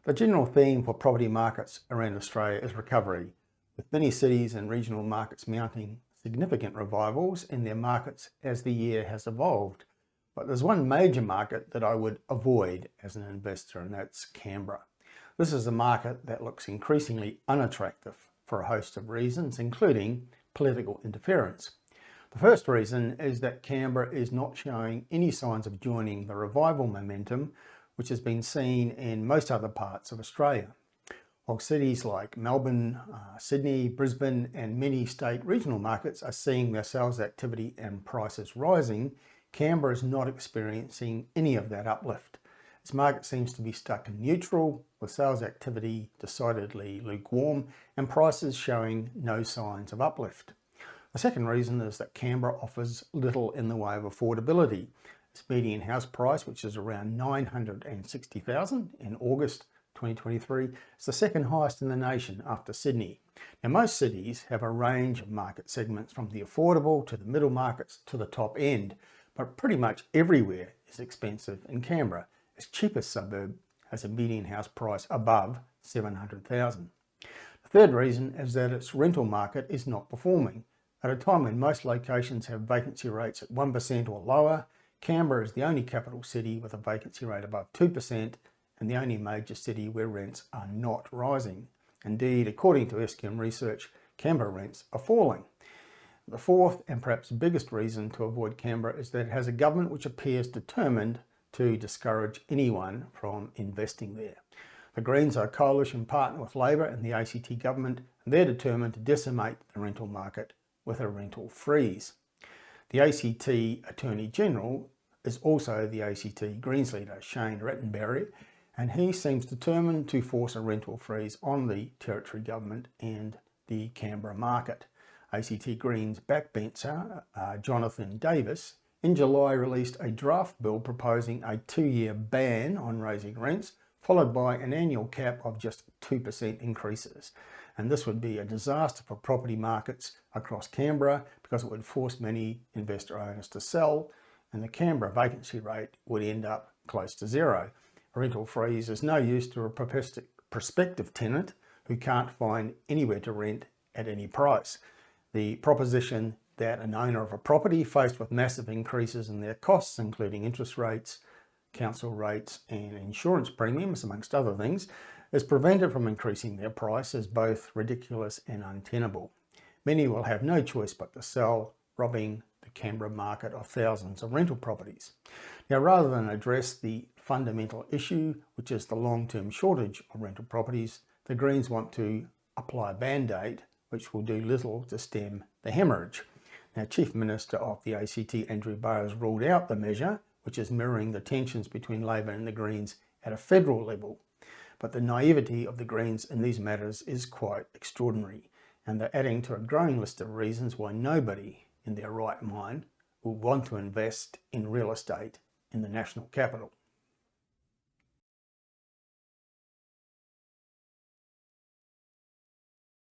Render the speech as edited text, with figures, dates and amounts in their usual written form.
The general theme for property markets around Australia is recovery, with many cities and regional markets mounting significant revivals in their markets as the year has evolved. But there's one major market that I would avoid as an investor, and that's Canberra. This is a market that looks increasingly unattractive for a host of reasons, including political interference. The first reason is that Canberra is not showing any signs of joining the revival momentum which has been seen in most other parts of Australia. While cities like Melbourne, Sydney, Brisbane and many state regional markets are seeing their sales activity and prices rising, Canberra is not experiencing any of that uplift. Its market seems to be stuck in neutral, with sales activity decidedly lukewarm and prices showing no signs of uplift. The second reason is that Canberra offers little in the way of affordability. Its median house price, which is around $960,000 in August 2023, is the second highest in the nation after Sydney. Now, most cities have a range of market segments from the affordable to the middle markets to the top end, but pretty much everywhere is expensive in Canberra. Its cheapest suburb has a median house price above $700,000. The third reason is that its rental market is not performing. At a time when most locations have vacancy rates at 1% or lower, Canberra is the only capital city with a vacancy rate above 2% and the only major city where rents are not rising. Indeed, according to SQM research, Canberra rents are falling. The fourth and perhaps biggest reason to avoid Canberra is that it has a government which appears determined to discourage anyone from investing there. The Greens are a coalition partner with Labor and the ACT government, and they're determined to decimate the rental market with a rental freeze. The ACT Attorney General is also the ACT Greens leader, Shane Rattenberry, and he seems determined to force a rental freeze on the Territory Government and the Canberra market. ACT Greens backbencher Jonathan Davis in July released a draft bill proposing a 2-year ban on raising rents, followed by an annual cap of just 2% increases. And this would be a disaster for property markets across Canberra because it would force many investor owners to sell, and the Canberra vacancy rate would end up close to zero. A rental freeze is no use to a prospective tenant who can't find anywhere to rent at any price. The proposition that an owner of a property faced with massive increases in their costs, including interest rates, council rates and insurance premiums, amongst other things, is prevented from increasing their price is both ridiculous and untenable. Many will have no choice but to sell, robbing the Canberra market of thousands of rental properties. Now, rather than address the fundamental issue, which is the long-term shortage of rental properties, the Greens want to apply a band-aid which will do little to stem the hemorrhage. Now, Chief Minister of the ACT, Andrew Barr, has ruled out the measure, which is mirroring the tensions between Labor and the Greens at a federal level. But the naivety of the Greens in these matters is quite extraordinary, and they're adding to a growing list of reasons why nobody in their right mind will want to invest in real estate in the national capital.